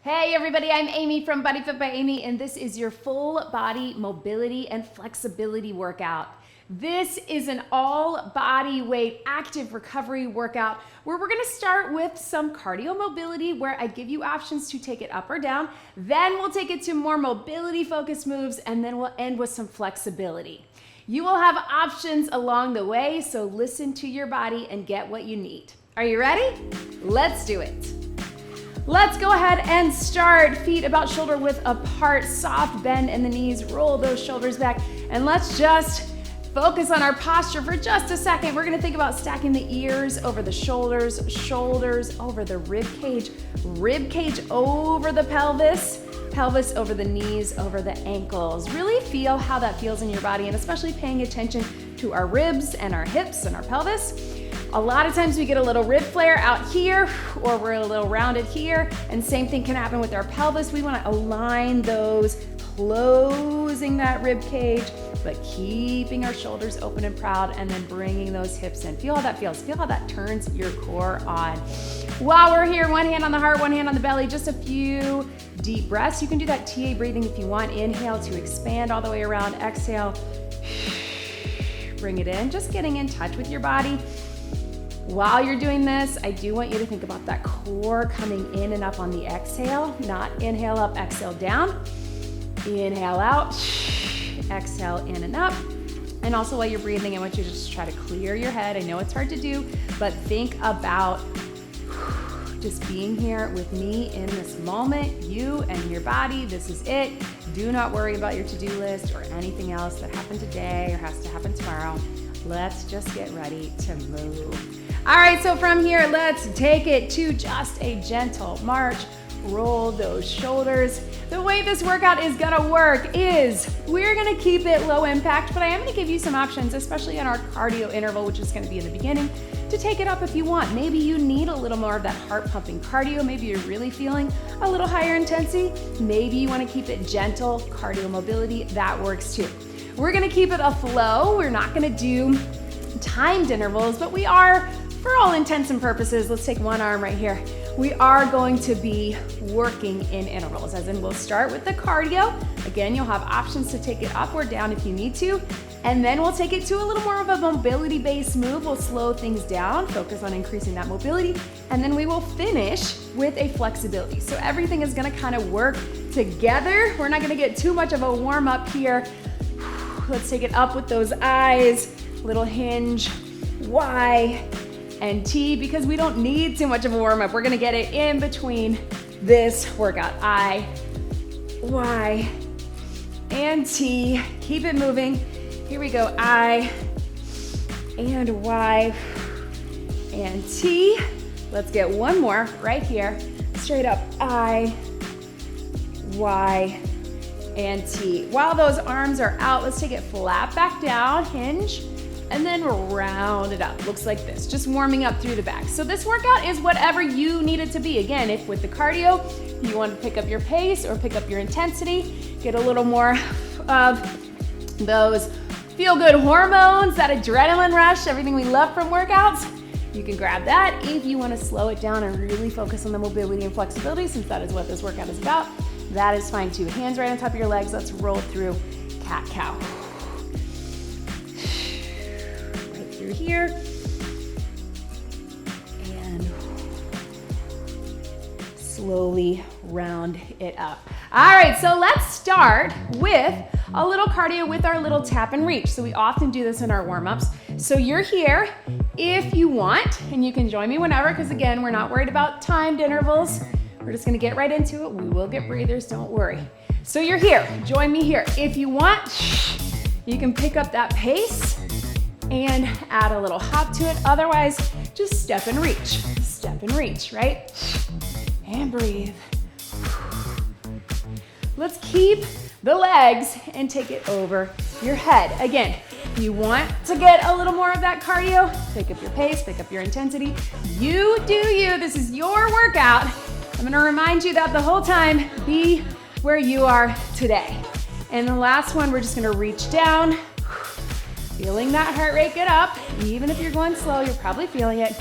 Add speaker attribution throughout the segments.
Speaker 1: Hey everybody, I'm Amy from BodyFit by Amy, and this is your full body mobility and flexibility workout. This is an all body weight active recovery workout where we're gonna start with some cardio mobility where I give you options to take it up or down. Then we'll take it to more mobility focused moves, and then we'll end with some flexibility. You will have options along the way, so listen to your body and get what you need. Are you ready? Let's do it. Let's go ahead and start. Feet about shoulder width apart, soft bend in the knees, roll those shoulders back, and let's just focus on our posture for just a second. We're gonna think about stacking the ears over the shoulders, shoulders over the rib cage over the pelvis, pelvis over the knees, over the ankles. Really feel how that feels in your body, and especially paying attention to our ribs and our hips and our pelvis. A lot of times we get a little rib flare out here, or we're a little rounded here, and same thing can happen with our pelvis. We wanna align those, closing that rib cage, but keeping our shoulders open and proud, and then bringing those hips in. Feel how that feels. Feel how that turns your core on. While we're here, one hand on the heart, one hand on the belly, just a few deep breaths. You can do that TA breathing if you want. Inhale to expand all the way around. Exhale, bring it in. Just getting in touch with your body. While you're doing this, I do want you to think about that core coming in and up on the exhale, not inhale up, exhale down. Inhale out, exhale in and up. And also while you're breathing, I want you to just try to clear your head. I know it's hard to do, but think about just being here with me in this moment, you and your body. This is it. Do not worry about your to-do list or anything else that happened today or has to happen tomorrow. Let's just get ready to move. All right, so from here, let's take it to just a gentle march. Roll those shoulders. The way this workout is gonna work is we're gonna keep it low impact, but I am gonna give you some options, especially in our cardio interval, which is gonna be in the beginning, to take it up if you want. Maybe you need a little more of that heart pumping cardio. Maybe you're really feeling a little higher intensity. Maybe you wanna keep it gentle cardio mobility. That works too. We're gonna keep it a flow. We're not gonna do timed intervals, but we are, for all intents and purposes, let's take one arm right here. We are going to be working in intervals, as in we'll start with the cardio. Again, you'll have options to take it up or down if you need to. And then we'll take it to a little more of a mobility-based move. We'll slow things down, focus on increasing that mobility, and then we will finish with a flexibility. So everything is gonna kind of work together. We're not gonna get too much of a warm up here. Let's take it up with those eyes, little hinge, Y, and T, because we don't need too much of a warm up. We're gonna get it in between this workout. I, Y, and T. Keep it moving. Here we go. I, and Y, and T. Let's get one more right here. Straight up. I, Y, and T. While those arms are out, let's take it flat back down, hinge, and then round it up. Looks like this, just warming up through the back. So this workout is whatever you need it to be. Again, if with the cardio, you want to pick up your pace or pick up your intensity, get a little more of those feel-good hormones, that adrenaline rush, everything we love from workouts, you can grab that. If you want to slow it down and really focus on the mobility and flexibility, since that is what this workout is about, that is fine too. Hands right on top of your legs. Let's roll through cat-cow. Through here, and slowly round it up. All right, so let's start with a little cardio with our little tap and reach. So we often do this in our warm-ups. So you're here if you want, and you can join me whenever, because again, we're not worried about timed intervals. We're just gonna get right into it. We will get breathers, don't worry. So you're here, join me here. If you want, you can pick up that pace and add a little hop to it. Otherwise, just step and reach, right? And breathe. Let's keep the legs and take it over your head. Again, you want to get a little more of that cardio, pick up your pace, pick up your intensity. You do you, this is your workout. I'm gonna remind you that the whole time, be where you are today. And the last one, we're just gonna reach down, feeling that heart rate get up. Even if you're going slow, you're probably feeling it.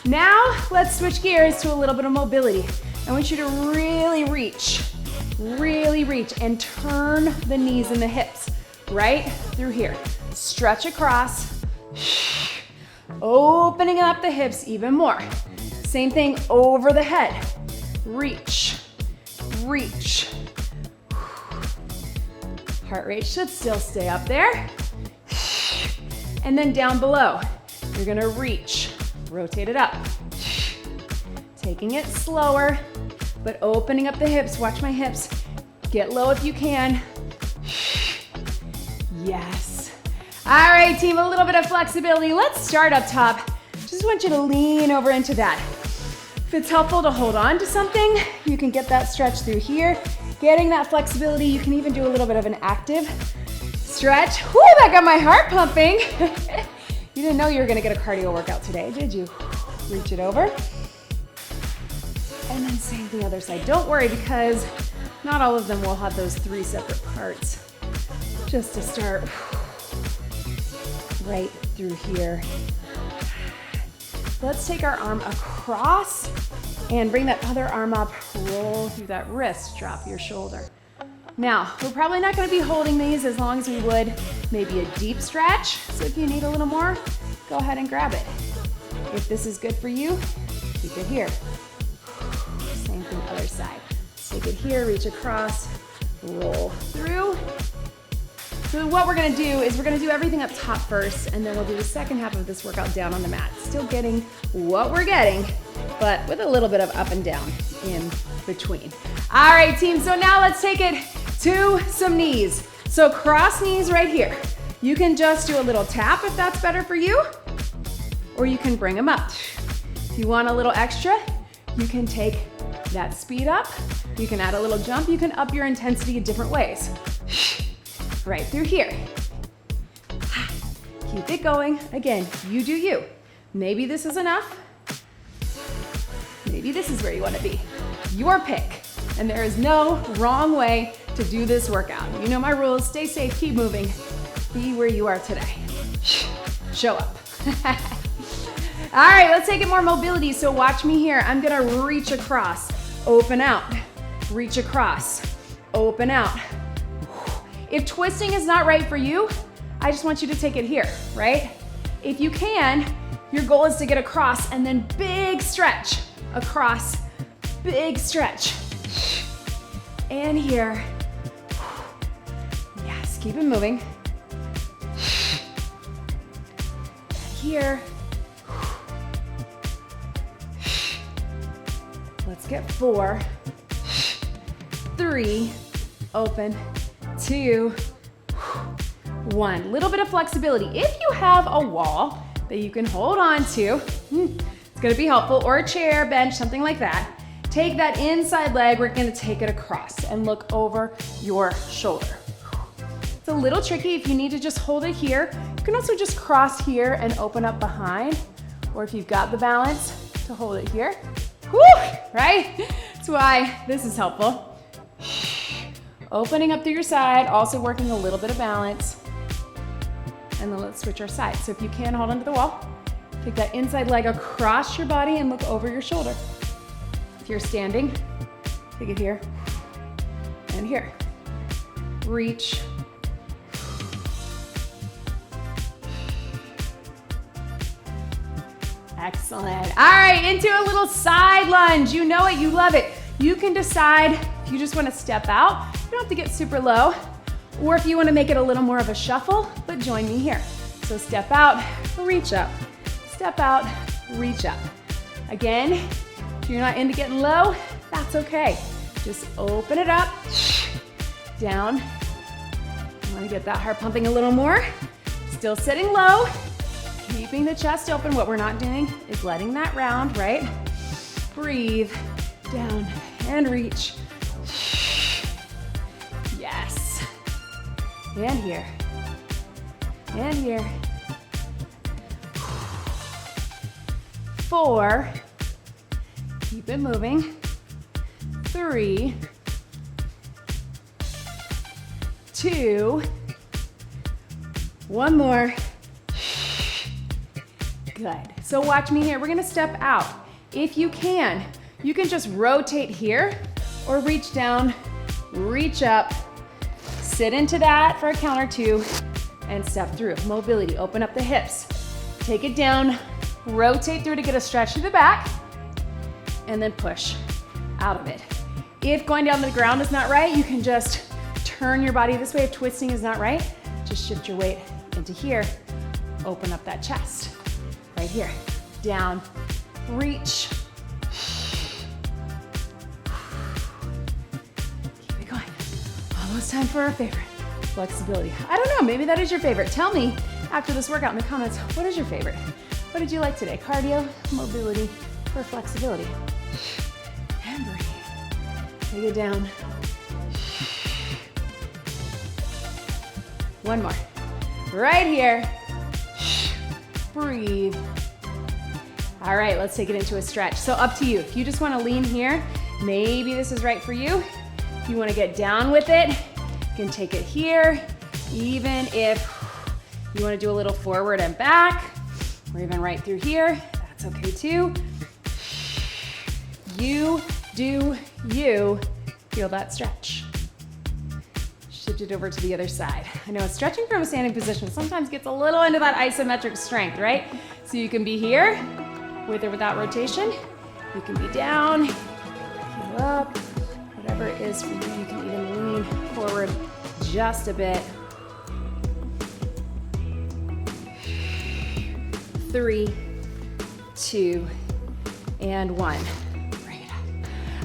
Speaker 1: Now, let's switch gears to a little bit of mobility. I want you to really reach and turn the knees and the hips right through here. Stretch across, opening up the hips even more. Same thing over the head. Reach. Heart rate should still stay up there. And then down below, you're gonna reach, rotate it up. Taking it slower, but opening up the hips. Watch my hips. Get low if you can. Yes. All right, team, a little bit of flexibility. Let's start up top. Just want you to lean over into that. If it's helpful to hold on to something, you can get that stretch through here. Getting that flexibility, you can even do a little bit of an active stretch. Whoo, that got my heart pumping. You didn't know you were gonna get a cardio workout today, did you? Reach it over. And then same the other side. Don't worry, because not all of them will have those 3 separate parts. Just to start right through here. Let's take our arm across and bring that other arm up, roll through that wrist, drop your shoulder. Now, we're probably not gonna be holding these as long as we would maybe a deep stretch. So if you need a little more, go ahead and grab it. If this is good for you, keep it here. Same thing, other side. Take it here, reach across, roll through. So what we're gonna do is we're gonna do everything up top first, and then we'll do the second half of this workout down on the mat. Still getting what we're getting, but with a little bit of up and down in between. All right, team, so now let's take it to some knees. So cross knees right here. You can just do a little tap if that's better for you, or you can bring them up. If you want a little extra, you can take that speed up. You can add a little jump. You can up your intensity in different ways. Right through here. Keep it going. Again, you do you. Maybe this is enough. Maybe this is where you want to be. Your pick. And there is no wrong way to do this workout. You know my rules. Stay safe, keep moving. Be where you are today. Show up. All right, let's take it more mobility. So watch me here. I'm gonna reach across, open out, reach across, open out. If twisting is not right for you, I just want you to take it here, right? If you can, your goal is to get across and then big stretch, across, big stretch. And here. Yes, keep it moving. Here. Let's get 4, 3, open, 2, 1. Little bit of flexibility. If you have a wall that you can hold on to, it's gonna be helpful, or a chair, bench, something like that. Take that inside leg, we're gonna take it across and look over your shoulder. It's a little tricky. If you need to just hold it here, you can also just cross here and open up behind, or if you've got the balance, to hold it here. Woo, right? That's why this is helpful. Opening up through your side, also working a little bit of balance. And then let's switch our sides. So if you can, hold onto the wall. Take that inside leg across your body and look over your shoulder. If you're standing, take it here and here. Reach. Excellent. All right, into a little side lunge. You know it, you love it. You can decide if you just want to step out. You don't have to get super low. Or if you want to make it a little more of a shuffle, but join me here. So step out, reach up. Step out, reach up. Again, if you're not into getting low, that's okay. Just open it up, down. You want to get that heart pumping a little more. Still sitting low, keeping the chest open. What we're not doing is letting that round, right? Breathe, down, and reach. Yes. And here. And here. 4. Keep it moving. 3. 2. 1 more. Good. So watch me here. We're gonna step out. If you can, You can just rotate here or reach down, reach up, sit into that for a count or two, and step through. Mobility, open up the hips. Take it down, rotate through to get a stretch to the back, and then push out of it. If going down to the ground is not right, you can just turn your body this way. If twisting is not right, just shift your weight into here. Open up that chest. Right here. Down, reach. Keep it going. Almost time for our favorite, flexibility. I don't know, maybe that is your favorite. Tell me after this workout in the comments, what is your favorite? What did you like today? Cardio, mobility, or flexibility? And breathe. Take it down. One more. Right here. Breathe. All right, let's take it into a stretch. So up to you. If you just want to lean here, maybe this is right for you. If you want to get down with it, you can take it here. Even if you want to do a little forward and back, or even right through here, that's okay too. You do you. Feel that stretch. Shift it over to the other side. I know stretching from a standing position sometimes gets a little into that isometric strength, right? So you can be here with or without rotation. You can be down, heel up, whatever it is for you. You can even lean forward just a bit. 3, 2, and 1.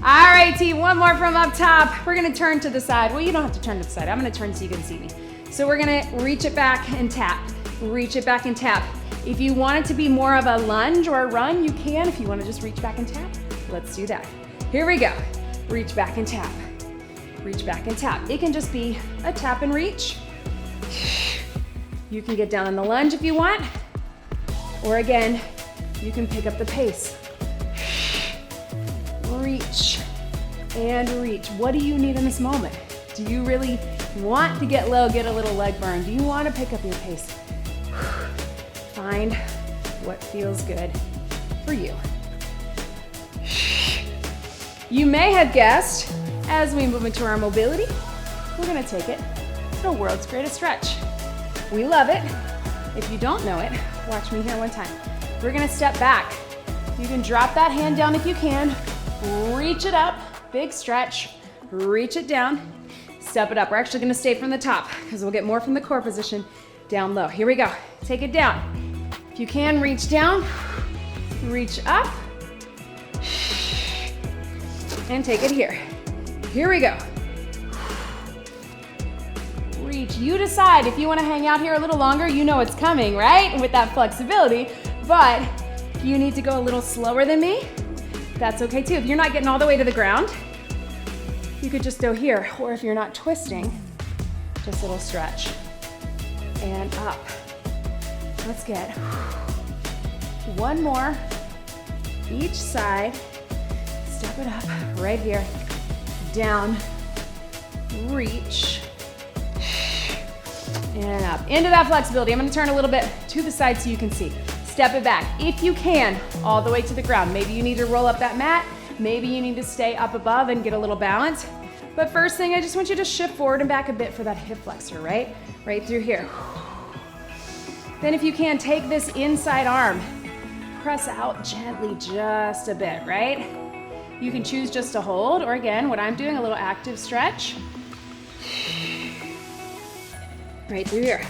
Speaker 1: All right, team, one more from up top. We're gonna turn to the side. Well, you don't have to turn to the side. I'm gonna turn so you can see me. So we're gonna reach it back and tap. Reach it back and tap. If you want it to be more of a lunge or a run, you can. If you wanna just reach back and tap, let's do that. Here we go. Reach back and tap. Reach back and tap. It can just be a tap and reach. You can get down in the lunge if you want. Or again, you can pick up the pace. Reach and reach. What do you need in this moment? Do you really want to get low, get a little leg burn? Do you want to pick up your pace? Find what feels good for you. You may have guessed, as we move into our mobility, we're going to take it to the world's greatest stretch. We love it. If you don't know it, watch me here one time. We're going to step back. You can drop that hand down if you can. Reach it up, big stretch, reach it down, step it up. We're actually gonna stay from the top because we'll get more from the core position down low. Here we go, take it down. If you can, reach down, reach up, and take it here. Here we go. Reach, you decide if you wanna hang out here a little longer, you know it's coming, right? With that flexibility, but if you need to go a little slower than me, that's okay too. If you're not getting all the way to the ground, you could just go here. Or if you're not twisting, just a little stretch and up. Let's get one more each side. Step it up right here. Down, reach, and up. Into that flexibility. I'm gonna turn a little bit to the side so you can see. Step it back, if you can, all the way to the ground. Maybe you need to roll up that mat. Maybe you need to stay up above and get a little balance. But first thing, I just want you to shift forward and back a bit for that hip flexor, right? Right through here. Then if you can, take this inside arm. Press out gently just a bit, right? You can choose just to hold, or again, what I'm doing, a little active stretch. Right through here.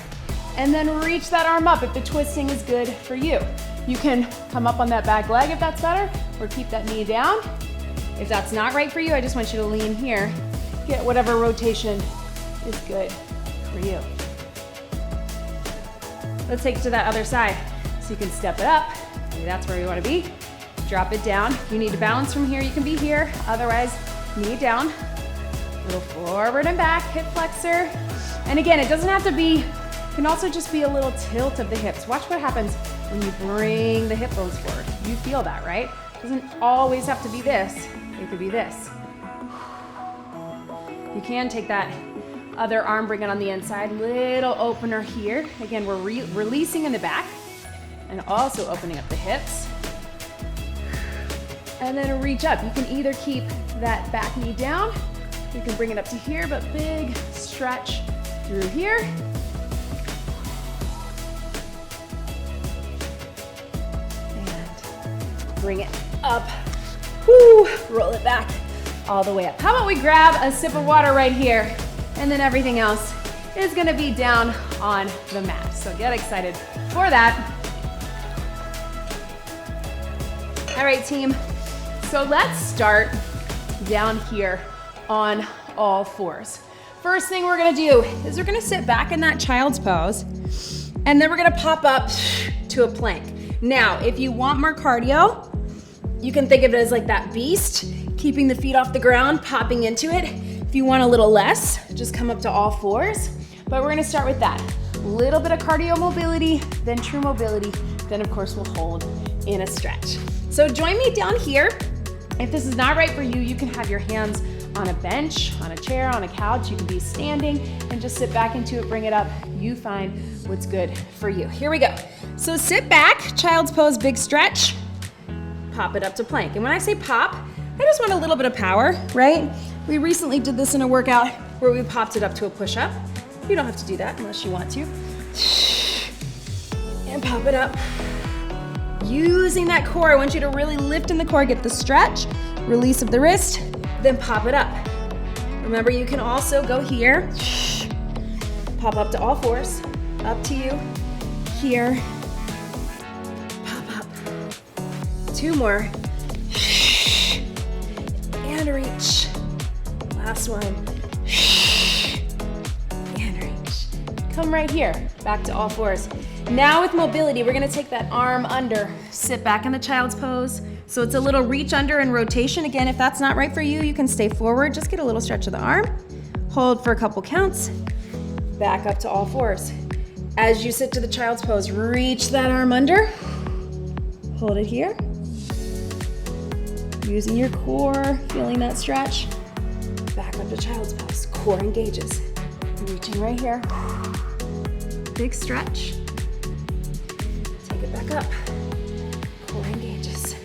Speaker 1: And then reach that arm up if the twisting is good for you. You can come up on that back leg if that's better, or keep that knee down. If that's not right for you, I just want you to lean here. Get whatever rotation is good for you. Let's take it to that other side. So you can step it up. Maybe that's where you want to be. Drop it down. If you need to balance from here, you can be here. Otherwise, knee down. A little forward and back, hip flexor. And again, it doesn't have to be, it can also just be a little tilt of the hips. Watch what happens when you bring the hip bones forward. You feel that, right? It doesn't always have to be this. It could be this. You can take that other arm, bring it on the inside. Little opener here. Again, we're releasing in the back and also opening up the hips. and then reach up. You can either keep that back knee down, you can bring it up to here, but big stretch through here. And bring it up. Woo, roll it back all the way up. How about we grab a sip of water right here, and then everything else is gonna be down on the mat. So get excited for that. All right, team. So let's start down here on all fours. First thing we're gonna do is we're gonna sit back in that child's pose, and then we're gonna pop up to a plank. Now, if you want more cardio, you can think of it as like that beast, keeping the feet off the ground, popping into it. If you want a little less, just come up to all fours. But we're gonna start with that. Little bit of cardio mobility, then true mobility, then of course we'll hold in a stretch. So join me down here. If this is not right for you, you can have your hands on a bench, on a chair, on a couch. You can be standing and just sit back into it, bring it up. You find what's good for you. Here we go. So sit back, child's pose, big stretch. Pop it up to plank. And when I say pop, I just want a little bit of power, right? We recently did this in a workout where we popped it up to a push-up. You don't have to do that unless you want to. And pop it up. Using that core, I want you to really lift in the core, get the stretch, release of the wrist, then pop it up. Remember, you can also go here, pop up to all fours, up to you, here, pop up. 2 more, and reach. Last one, and reach. Come right here, back to all fours. Now with mobility, we're gonna take that arm under, sit back in the child's pose. So it's a little reach under and rotation. Again, if that's not right for you, you can stay forward. Just get a little stretch of the arm. Hold for a couple counts. Back up to all fours. As you sit to the child's pose, reach that arm under. Hold it here. Using your core, feeling that stretch. Back up to child's pose. Core engages. Reaching right here. Big stretch. Take it back up. Core engages.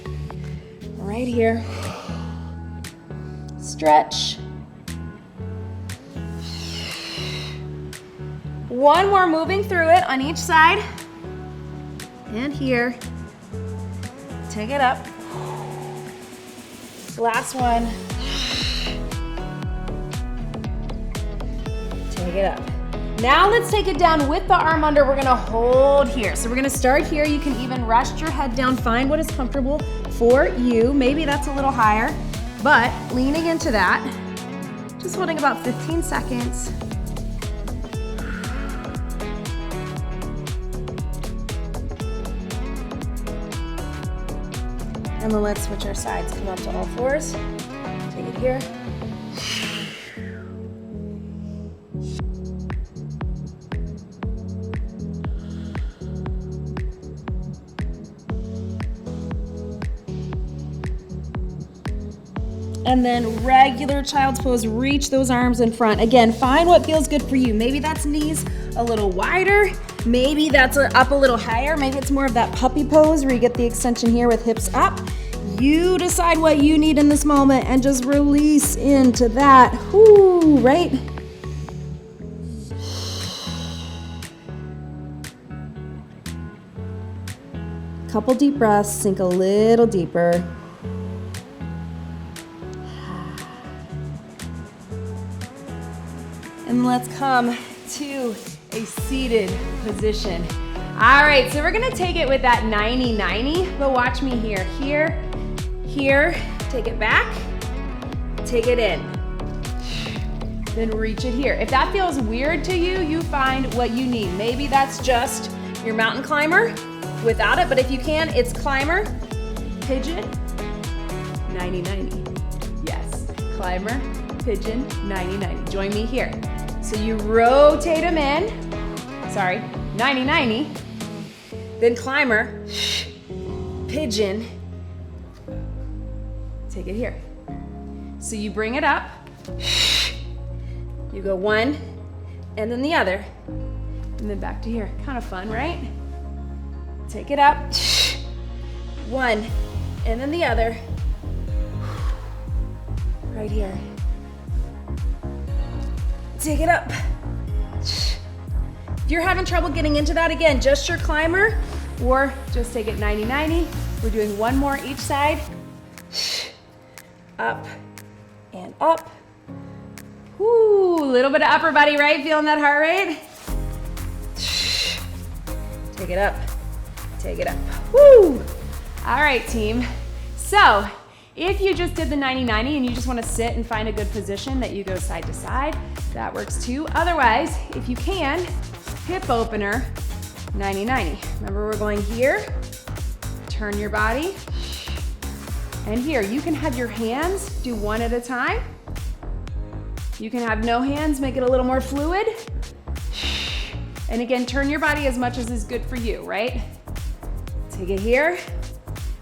Speaker 1: Right here. Stretch. One more, moving through it on each side. And here. Take it up. Last one. Take it up. Now let's take it down with the arm under. We're gonna hold here. So we're gonna start here. You can even rest your head down. Find what is comfortable for you. Maybe that's a little higher, but leaning into that. Just holding about 15 seconds. And then let's switch our sides. Come up to all fours. Take it here. And then regular child's pose, reach those arms in front. Again, find what feels good for you. Maybe that's knees a little wider. Maybe that's up a little higher. Maybe it's more of that puppy pose where you get the extension here with hips up. You decide what you need in this moment and just release into that. Whoo, right? Couple deep breaths, sink a little deeper. And let's come to a seated position. All right, so we're gonna take it with that 90-90, but watch me here. Here, here, take it back, take it in. Then reach it here. If that feels weird to you, you find what you need. Maybe that's just your mountain climber without it, but if you can, it's climber, pigeon, 90-90. Yes, climber, pigeon, 90-90. Join me here. So you rotate them in, sorry, 90-90, then climber, pigeon, take it here. So you bring it up, you go one, and then the other, and then back to here. Kind of fun, right? Take it up, one, and then the other, right here. Take it up. If you're having trouble getting into that, again, just your climber, or just take it 90-90. We're doing one more each side. Up and up. Whoo, a little bit of upper body, right? Feeling that heart rate? Take it up, take it up. Woo! All right, team. So, if you just did the 90-90 and you just wanna sit and find a good position that you go side to side, that works too. Otherwise, if you can, hip opener, 90-90. Remember, we're going here, turn your body, and here. You can have your hands do one at a time. You can have no hands, make it a little more fluid. And again, turn your body as much as is good for you, right? Take it here.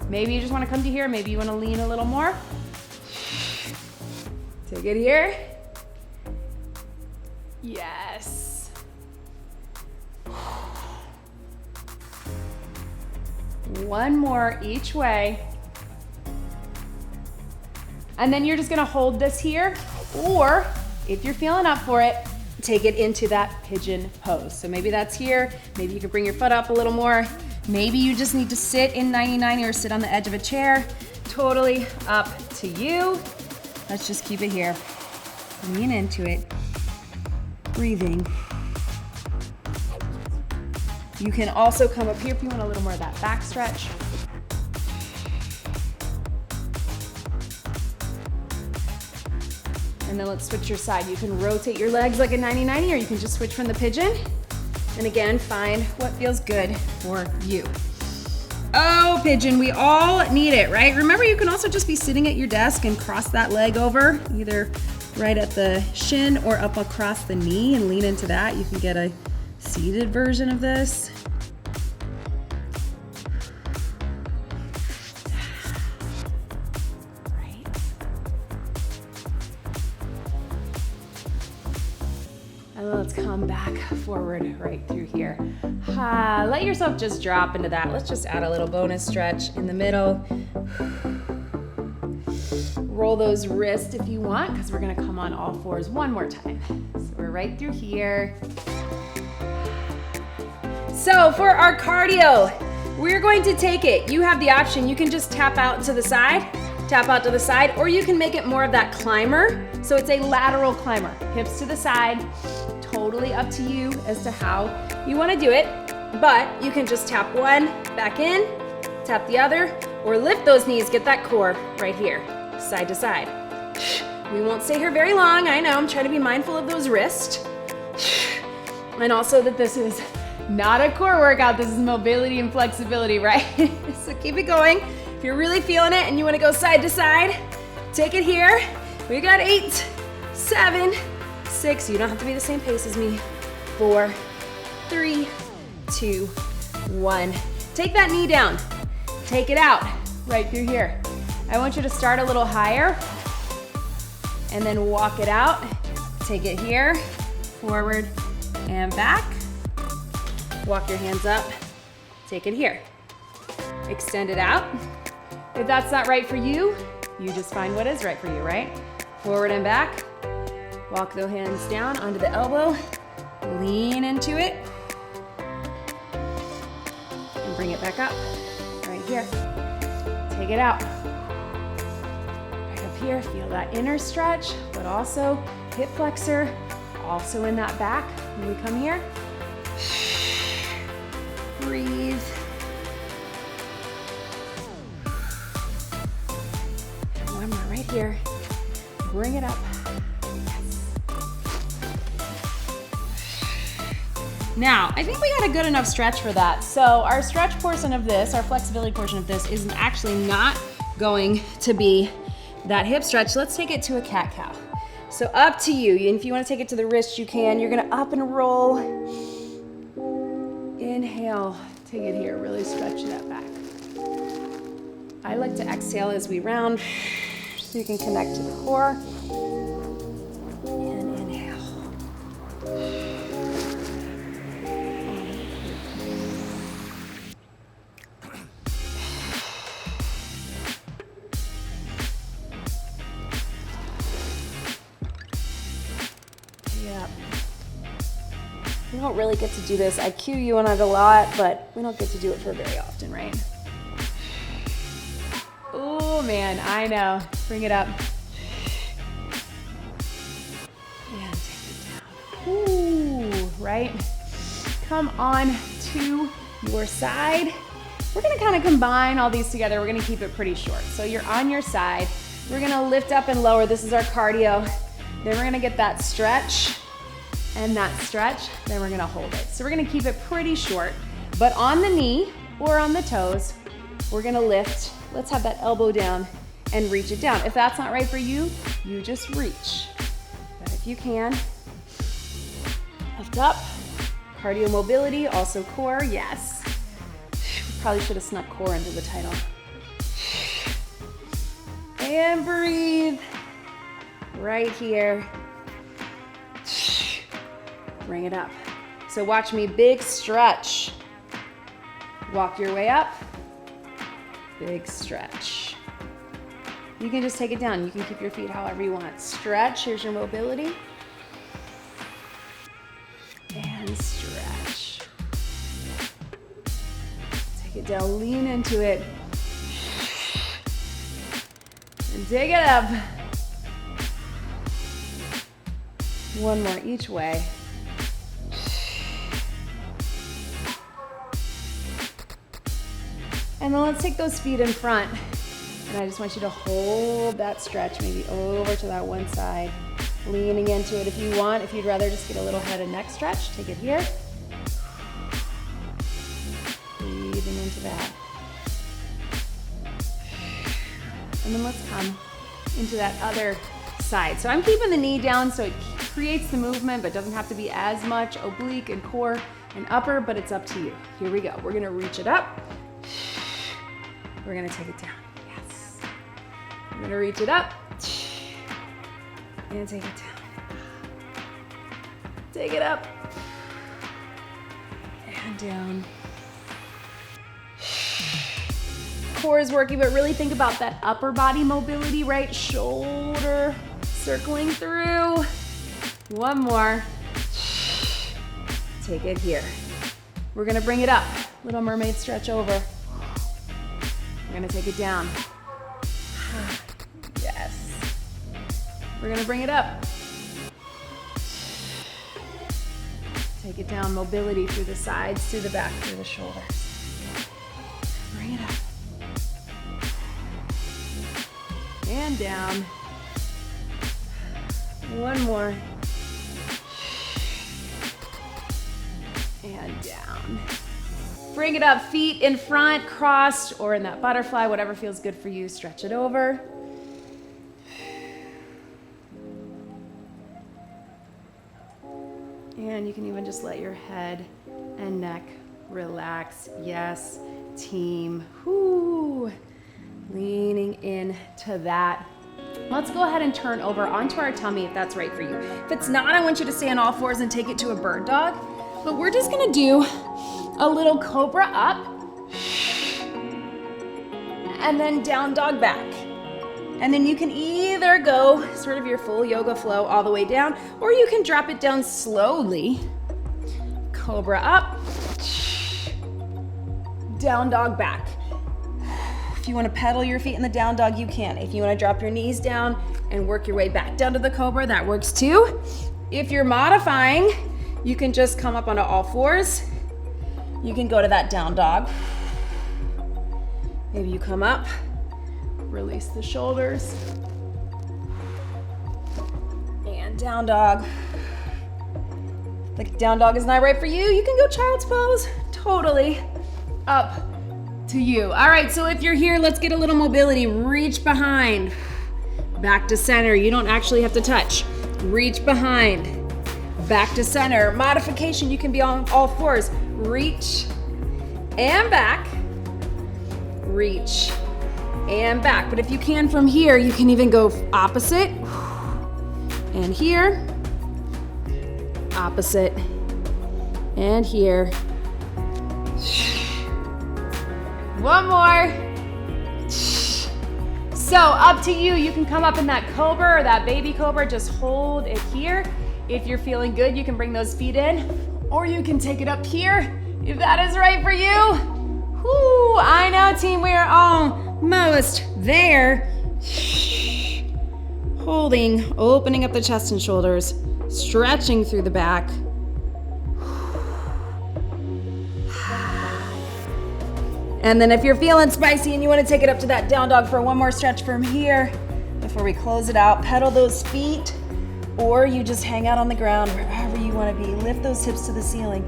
Speaker 1: Maybe you just wanna come to here, maybe you wanna lean a little more. Take it here. Yes. One more each way. And then you're just gonna hold this here, or if you're feeling up for it, take it into that pigeon pose. So maybe that's here, maybe you can bring your foot up a little more. Maybe you just need to sit in 90-90 or sit on the edge of a chair. Totally up to you. Let's just keep it here. Lean into it. Breathing. You can also come up here if you want a little more of that back stretch. And then let's switch your side. You can rotate your legs like a 90-90, or you can just switch from the pigeon. And again, find what feels good for you. Oh, pigeon, we all need it, right? Remember, you can also just be sitting at your desk and cross that leg over, either right at the shin or up across the knee, and lean into that. You can get a seated version of this. And let's come back forward right through here. Let yourself just drop into that. Let's just add a little bonus stretch in the middle. Roll those wrists if you want, because we're gonna come on all fours one more time. So we're right through here. So for our cardio, we're going to take it. You have the option. You can just tap out to the side, or you can make it more of that climber. So it's a lateral climber, hips to the side. Totally up to you as to how you want to do it, but you can just tap one, back in, tap the other, or lift those knees, get that core right here, side to side. We won't stay here very long. I know, I'm trying to be mindful of those wrists. And also that this is not a core workout, this is mobility and flexibility, right? So keep it going. If you're really feeling it and you want to go side to side, take it here. We got 8, 7, 6, you don't have to be the same pace as me. 4, 3, 2, 1. Take that knee down. Take it out, right through here. I want you to start a little higher and then walk it out. Take it here, forward and back. Walk your hands up, take it here. Extend it out. If that's not right for you, you just find what is right for you, right? Forward and back. Walk those hands down onto the elbow, lean into it, and bring it back up, right here. Take it out. Right up here, feel that inner stretch, but also hip flexor, also in that back. When we come here, breathe. One more right here, bring it up. Now, I think we got a good enough stretch for that. So our stretch portion of this, our flexibility portion of this, is actually not going to be that hip stretch. Let's take it to a cat-cow. So up to you. And if you want to take it to the wrist, you can. You're gonna up and roll. Inhale, take it here, really stretch that back. I like to exhale as we round, so you can connect to the core. And inhale. We don't really get to do this. I cue you on it a lot, but we don't get to do it for very often, right? Oh man, I know. Bring it up. And take it down. Ooh, right? Come on to your side. We're gonna kind of combine all these together. We're gonna keep it pretty short. So you're on your side. We're gonna lift up and lower. This is our cardio. Then we're gonna get that stretch and that stretch. Then we're gonna hold it. So we're gonna keep it pretty short, but on the knee or on the toes, we're gonna lift. Let's have that elbow down and reach it down. If that's not right for you, you just reach. But if you can, lift up. Cardio mobility, also core, yes. Probably should have snuck core into the title. And breathe. Right here. Bring it up. So watch me, big stretch. Walk your way up. Big stretch. You can just take it down. You can keep your feet however you want. Stretch, here's your mobility. And stretch. Take it down, lean into it. And take it up. One more each way. And then let's take those feet in front. And I just want you to hold that stretch, maybe over to that one side. Leaning into it if you want. If you'd rather just get a little head and neck stretch, take it here. Breathing into that. And then let's come into that other side. So I'm keeping the knee down so it creates the movement, but doesn't have to be as much oblique and core and upper, but it's up to you. Here we go. We're gonna reach it up. We're gonna take it down. Yes. We're gonna reach it up. And take it down. Take it up. And down. Core is working, but really think about that upper body mobility, right? Shoulder circling through. One more. Take it here. We're gonna bring it up. Little mermaid stretch over. We're gonna take it down. Yes. We're gonna bring it up. Take it down, mobility through the sides, through the back, through the shoulders. Bring it up. And down. One more. And down. Bring it up, feet in front, crossed, or in that butterfly, whatever feels good for you, stretch it over. And you can even just let your head and neck relax. Yes, team. Whoo. Leaning into that. Let's go ahead and turn over onto our tummy if that's right for you. If it's not, I want you to stay on all fours and take it to a bird dog. But we're just gonna do a little cobra up and then down dog back. And then you can either go sort of your full yoga flow all the way down, or you can drop it down slowly. Cobra up, down dog back. If you want to pedal your feet in the down dog, you can. If you want to drop your knees down and work your way back down to the cobra, that works too. If you're modifying, you can just come up onto all fours. You can go to that down dog. Maybe you come up, release the shoulders, and down dog. If the down dog is not right for you, you can go child's pose. Totally up to you. All right, so if you're here, let's get a little mobility. Reach behind, back to center. You don't actually have to touch. Reach behind, back to center. Modification, you can be on all fours. Reach and back, reach and back. But if you can from here, you can even go opposite and here, opposite and here. One more. So up to you. You can come up in that cobra or that baby cobra. Just hold it here. If you're feeling good, you can bring those feet in. or you can take it up here if that is right for you. Whoo, I know, team, we are almost there. Holding, opening up the chest and shoulders, stretching through the back. And then if you're feeling spicy and you want to take it up to that down dog for one more stretch from here, before we close it out, pedal those feet, or you just hang out on the ground wherever you want to be. Lift those hips to the ceiling.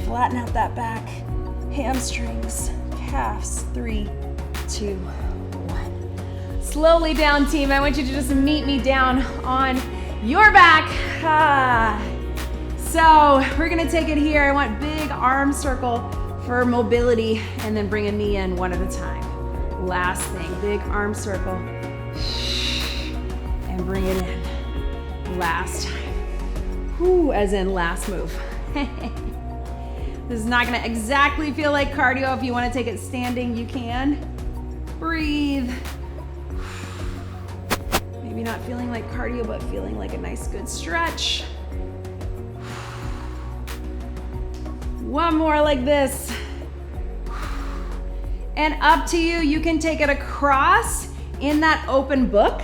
Speaker 1: Flatten out that back. Hamstrings, calves. 3, 2, 1. Slowly down, team. I want you to just meet me down on your back. So we're gonna take it here. I want big arm circle for mobility, and then bring a knee in one at a time. Last thing, big arm circle, and bring it in. Last time. Whoo, as in last move. This is not gonna exactly feel like cardio. If you wanna take it standing, you can. Breathe. Maybe not feeling like cardio, but feeling like a nice good stretch. One more like this. And up to you, you can take it across in that open book,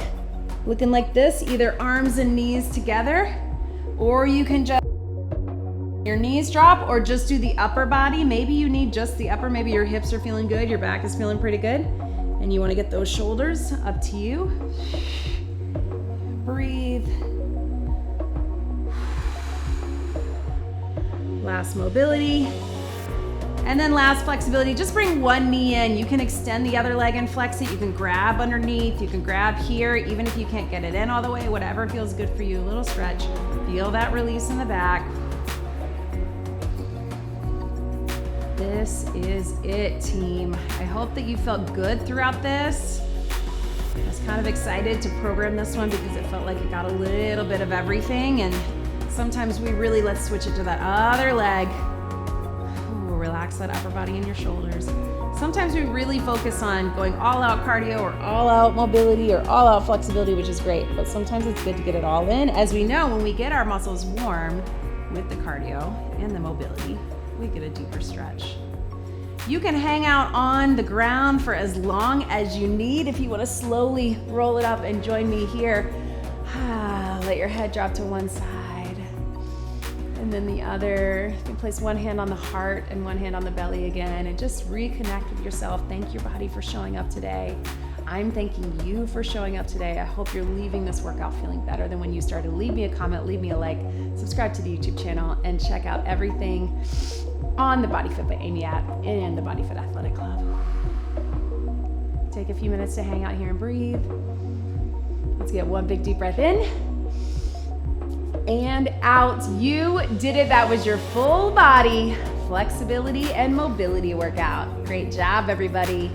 Speaker 1: looking like this, either arms and knees together, or you can just your knees drop, or just do the upper body. Maybe you need just the upper, maybe your hips are feeling good, your back is feeling pretty good, and you wanna get those shoulders, up to you. Breathe. Last mobility. And then last flexibility, just bring one knee in. You can extend the other leg and flex it. You can grab underneath, you can grab here, even if you can't get it in all the way, whatever feels good for you. A little stretch. Feel that release in the back. This is it, team. I hope that you felt good throughout this. I was kind of excited to program this one because it felt like it got a little bit of everything, and sometimes we really, let's switch it to that other leg. Ooh, relax that upper body and your shoulders. Sometimes we really focus on going all out cardio or all out mobility or all out flexibility, which is great, but sometimes it's good to get it all in. As we know, when we get our muscles warm with the cardio and the mobility, we get a deeper stretch. You can hang out on the ground for as long as you need. If you want to slowly roll it up and join me here, let your head drop to one side. And then the other. You can place one hand on the heart and one hand on the belly again, and just reconnect with yourself. Thank your body for showing up today. I'm thanking you for showing up today. I hope you're leaving this workout feeling better than when you started. Leave me a comment, leave me a like, subscribe to the YouTube channel, and check out everything on the BodyFit by Amy app and the BodyFit Athletic Club. Take a few minutes to hang out here and breathe. Let's get one big deep breath in and out. You did it. That was your full body flexibility and mobility workout. Great job, everybody.